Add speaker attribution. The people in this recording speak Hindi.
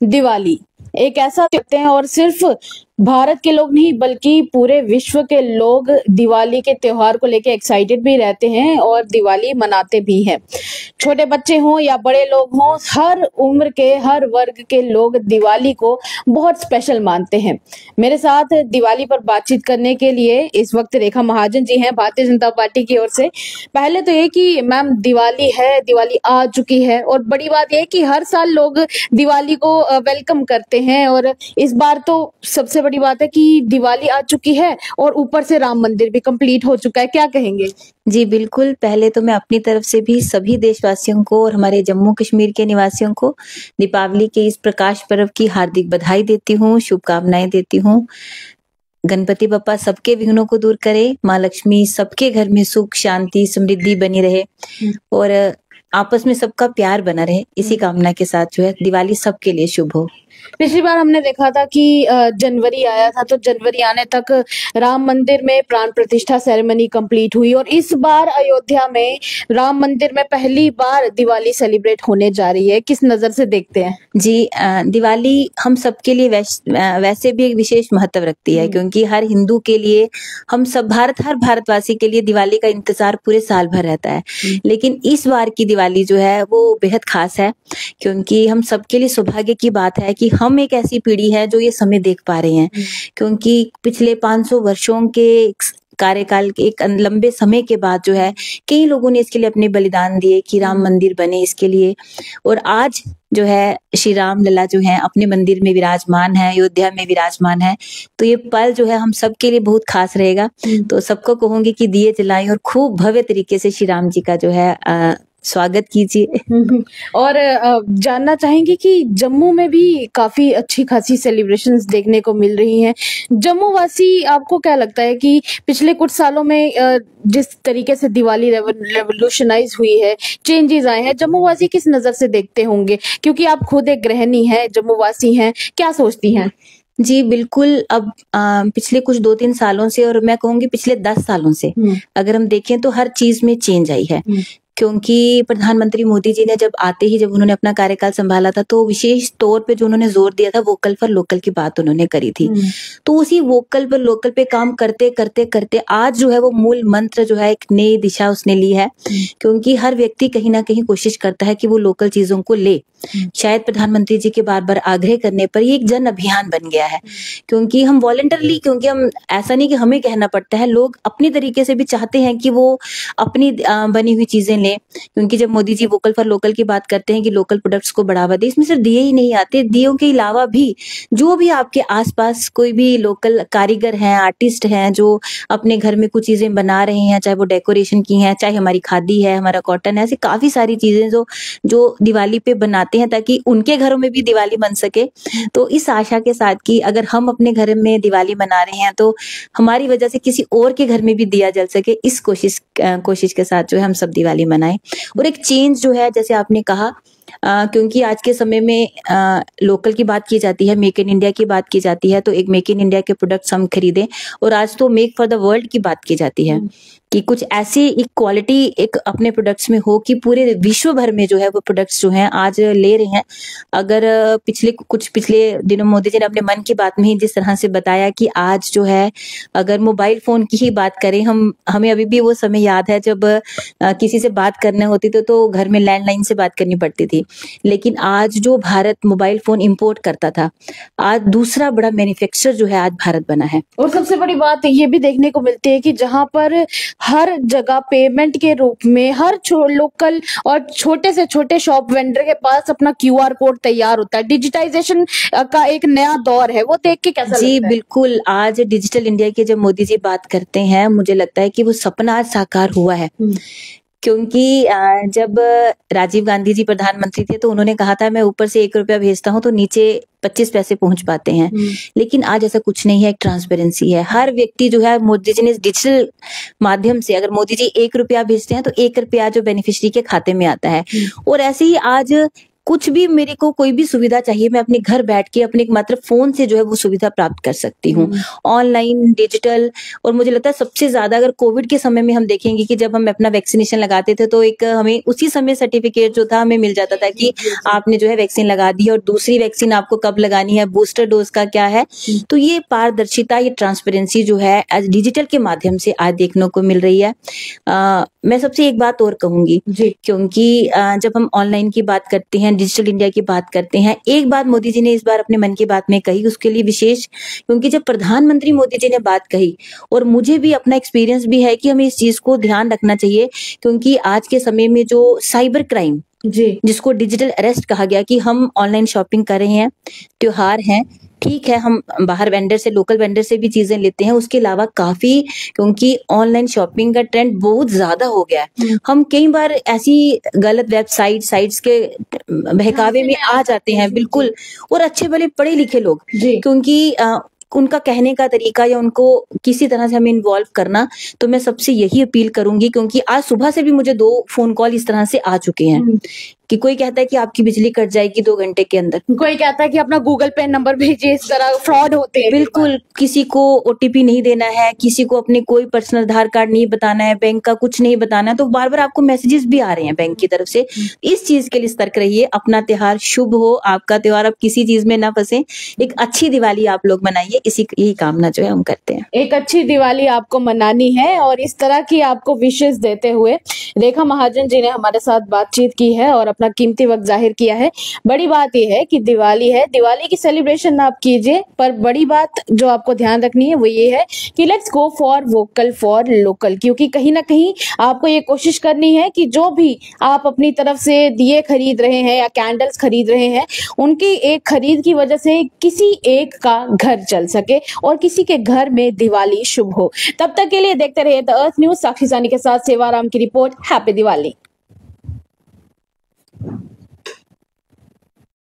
Speaker 1: दिवाली एक ऐसा त्योहार है और सिर्फ भारत के लोग नहीं बल्कि पूरे विश्व के लोग दिवाली के त्योहार को लेके एक्साइटेड भी रहते हैं और दिवाली मनाते भी हैं। छोटे बच्चे हों या बड़े लोग हों, हर उम्र के हर वर्ग के लोग दिवाली को बहुत स्पेशल मानते हैं। मेरे साथ दिवाली पर बातचीत करने के लिए इस वक्त रेखा महाजन जी हैं भारतीय जनता पार्टी की ओर से। पहले तो ये कि मैम, दिवाली है, दिवाली आ चुकी है और बड़ी बात यह कि हर साल लोग दिवाली को वेलकम करते हैं और इस बार तो सबसे बड़ी बात है कि दिवाली आ चुकी है और ऊपर से राम मंदिर भी कंप्लीट हो चुका है। क्या कहेंगे?
Speaker 2: जी बिल्कुल, पहले तो मैं अपनी तरफ से भी सभी देशवासियों को और हमारे जम्मू कश्मीर के निवासियों को दीपावली के इस प्रकाश पर्व की हार्दिक बधाई देती हूँ, शुभकामनाएं देती हूँ। गणपति बप्पा सबके विघ्नों को दूर करे, माँ लक्ष्मी सबके घर में सुख शांति समृद्धि बनी रहे और आपस में सबका प्यार बना रहे। इसी कामना के साथ जो है दिवाली सबके लिए शुभ हो।
Speaker 1: पिछली बार हमने देखा था कि जनवरी आया था, तो जनवरी आने तक राम मंदिर में प्राण प्रतिष्ठा सेरेमनी कंप्लीट हुई और इस बार अयोध्या में राम मंदिर में पहली बार दिवाली सेलिब्रेट होने जा रही है। किस नजर से देखते हैं?
Speaker 2: जी, दिवाली हम सबके लिए वैसे भी एक विशेष महत्व रखती है, क्योंकि हर हिंदू के लिए हम सब हर भारतवासी के लिए दिवाली का इंतजार पूरे साल भर रहता है। लेकिन इस बार की दिवाली जो है वो बेहद खास है, क्योंकि हम सबके लिए सौभाग्य की बात है कि हम एक ऐसी पीढ़ी है जो ये समय देख पा रहे हैं। क्योंकि पिछले 500 वर्षों के कार्यकाल के एक लंबे समय के बाद जो है कई लोगों ने इसके लिए अपने बलिदान दिए कि राम मंदिर बने इसके लिए, और आज जो है श्री राम लला जो है अपने मंदिर में विराजमान है, अयोध्या में विराजमान है। तो ये पल जो है हम सबके लिए बहुत खास रहेगा। तो सबको कहूंगी कि दिए जलाएं और खूब भव्य तरीके से श्री राम जी का जो है स्वागत कीजिए।
Speaker 1: और जानना चाहेंगे कि जम्मू में भी काफी अच्छी खासी सेलिब्रेशंस देखने को मिल रही हैं। जम्मू वासी, आपको क्या लगता है कि पिछले कुछ सालों में जिस तरीके से दिवाली रेवोल्यूशनाइज हुई है, चेंजेस आए हैं, जम्मू वासी किस नजर से देखते होंगे? क्योंकि आप खुद एक गृहिणी हैं, जम्मू वासी हैं, क्या सोचती हैं?
Speaker 2: जी बिल्कुल, अब पिछले कुछ 2-3 सालों से और मैं कहूंगी पिछले 10 सालों से अगर हम देखें तो हर चीज में चेंज आई है। क्योंकि प्रधानमंत्री मोदी जी ने जब उन्होंने अपना कार्यकाल संभाला था तो विशेष तौर पे जो उन्होंने जोर दिया था वोकल फॉर लोकल की बात उन्होंने करी थी। तो उसी वोकल पर लोकल पे काम करते करते करते आज जो है वो मूल मंत्र जो है एक नई दिशा उसने ली है। क्योंकि हर व्यक्ति कहीं ना कहीं कोशिश करता है कि वो लोकल चीजों को ले। शायद प्रधानमंत्री जी के बार बार आग्रह करने पर ये एक जन अभियान बन गया है। क्योंकि हम वॉलंटरली, क्योंकि हम ऐसा नहीं कि हमें कहना पड़ता है, लोग अपनी तरीके से भी चाहते हैं कि वो अपनी बनी हुई चीजें लें। क्योंकि जब Modi ji vocal for local की बात करते हैं कि लोकल प्रोडक्ट्स को बढ़ावा दे, इसमें सिर्फ दिए ही नहीं आते, दियों के अलावा भी जो भी आपके आसपास कोई भी लोकल कारीगर हैं, आर्टिस्ट हैं जो अपने घर में कुछ चीजें बना रहे हैं, चाहे वो डेकोरेशन की हैं, चाहे हमारी खादी है, हमारा कॉटन है, ऐसी काफी सारी चीजें जो दिवाली पे बनाते हैं ताकि उनके घरों में भी दिवाली बन सके। तो इस आशा के साथ कि अगर हम अपने घर में दिवाली मना रहे हैं तो हमारी वजह से किसी और के घर में भी दिया जल सके, इस कोशिश के साथ जो है हम सब दिवाली मनाएं। और एक चेंज जो है, जैसे आपने कहा, क्योंकि आज के समय में लोकल की बात की जाती है, मेक इन इंडिया की बात की जाती है, तो एक मेक इन इंडिया के प्रोडक्ट्स हम खरीदें। और आज तो मेक फॉर द वर्ल्ड की बात की जाती है कि कुछ ऐसी एक क्वालिटी एक अपने प्रोडक्ट्स में हो कि पूरे विश्व भर में जो है वो प्रोडक्ट्स जो हैं आज ले रहे हैं। अगर पिछले दिनों मोदी जी ने अपने मन की बात में ही जिस तरह से बताया कि आज जो है अगर मोबाइल फोन की ही बात करें, हमें अभी भी वो समय याद है जब किसी से बात करना होती तो घर में लैंडलाइन से बात करनी पड़ती थी। लेकिन आज जो भारत मोबाइल फोन इंपोर्ट करता था, आज दूसरा बड़ा मैन्युफैक्चरर जो है आज भारत बना है।
Speaker 1: और सबसे बड़ी बात ये भी देखने को मिलती है कि जहां पर हर जगह पेमेंट के रूप में हर लोकल और छोटे से छोटे शॉप वेंडर के पास अपना QR कोड तैयार होता है। डिजिटाइजेशन का एक नया दौर है, वो देख के कैसा लगता है?
Speaker 2: जी बिल्कुल, आज डिजिटल इंडिया की जब मोदी जी बात करते हैं, मुझे लगता है कि वो सपना आज साकार हुआ है। क्योंकि जब राजीव गांधी जी प्रधानमंत्री थे तो उन्होंने कहा था मैं ऊपर से 1 रुपया भेजता हूं तो नीचे 25 पैसे पहुंच पाते हैं। लेकिन आज ऐसा कुछ नहीं है, एक ट्रांसपेरेंसी है। हर व्यक्ति जो है, मोदी जी ने डिजिटल माध्यम से अगर मोदी जी 1 रुपया भेजते हैं तो 1 रुपया जो बेनिफिशियरी के खाते में आता है। और ऐसे ही आज कुछ भी मेरे को कोई भी सुविधा चाहिए, मैं अपने घर बैठ के अपने मात्र फोन से जो है वो सुविधा प्राप्त कर सकती हूँ, ऑनलाइन, डिजिटल। और मुझे लगता है सबसे ज्यादा अगर कोविड के समय में हम देखेंगे कि जब हम अपना वैक्सीनेशन लगाते थे तो एक हमें उसी समय सर्टिफिकेट जो था हमें मिल जाता था कि आपने जो है वैक्सीन लगा दी, और दूसरी वैक्सीन आपको कब लगानी है, बूस्टर डोज का क्या है। तो ये पारदर्शिता, ये ट्रांसपेरेंसी जो है आज डिजिटल के माध्यम से आज देखने को मिल रही है। मैं सबसे एक बात और कहूंगी, क्योंकि जब हम ऑनलाइन की बात करते हैं, डिजिटल इंडिया की बात करते हैं, एक बात मोदी जी ने इस बार अपने मन की बात में कही, उसके लिए विशेष, क्योंकि जब प्रधानमंत्री मोदी जी ने बात कही, और मुझे भी अपना एक्सपीरियंस भी है कि हमें इस चीज को ध्यान रखना चाहिए, क्योंकि आज के समय में जो साइबर क्राइम, जिसको डिजिटल अरेस्ट कहा गया, कि हम ऑनलाइन शॉपिंग कर रहे हैं, त्योहार हैं, ठीक है, हम बाहर वेंडर से, लोकल वेंडर से भी चीजें लेते हैं, उसके अलावा काफी, क्योंकि ऑनलाइन शॉपिंग का ट्रेंड बहुत ज्यादा हो गया है, हम कई बार ऐसी गलत साइट्स के बहकावे में आ जाते हैं, बिल्कुल। और अच्छे भले पढ़े लिखे लोग, क्योंकि उनका कहने का तरीका या उनको किसी तरह से हमें इन्वॉल्व करना, तो मैं सबसे यही अपील करूंगी, क्योंकि आज सुबह से भी मुझे 2 फोन कॉल इस तरह से आ चुके हैं कि कोई कहता है कि आपकी बिजली कट जाएगी 2 घंटे के अंदर,
Speaker 1: कोई कहता है कि अपना गूगल पे नंबर भेजिए, इस तरह फ्रॉड होते हैं।
Speaker 2: बिल्कुल, किसी को ओटीपी नहीं देना है, किसी को अपने कोई पर्सनल आधार कार्ड नहीं बताना है, बैंक का कुछ नहीं बताना है, तो बार बार आपको मैसेजेस भी आ रहे हैं बैंक की तरफ से। इस चीज के लिए सतर्क रहिए, अपना त्योहार शुभ हो, आपका त्योहार आप किसी चीज में ना फंसे, एक अच्छी दिवाली आप लोग मनाइए, यही कामना जो है हम करते हैं।
Speaker 1: एक अच्छी दिवाली आपको मनानी है, और इस तरह की आपको विशेष देते हुए रेखा महाजन जी ने हमारे साथ बातचीत की है और अपना कीमती वक्त जाहिर किया है। बड़ी बात यह है कि दिवाली है, दिवाली की सेलिब्रेशन आप कीजिए, पर बड़ी बात जो आपको ध्यान रखनी है वो ये है कि let's go for vocal for local, क्योंकि कहीं ना कहीं आपको ये कोशिश करनी है कि जो भी आप अपनी तरफ से दिए खरीद रहे हैं या कैंडल्स खरीद रहे हैं, उनकी एक खरीद की वजह से किसी एक का घर चल सके और किसी के घर में दिवाली शुभ हो। तब तक के लिए देखते रहिए द अर्थ न्यूज। साक्षी सानी के साथ सेवाराम की रिपोर्ट। हैप्पी दिवाली।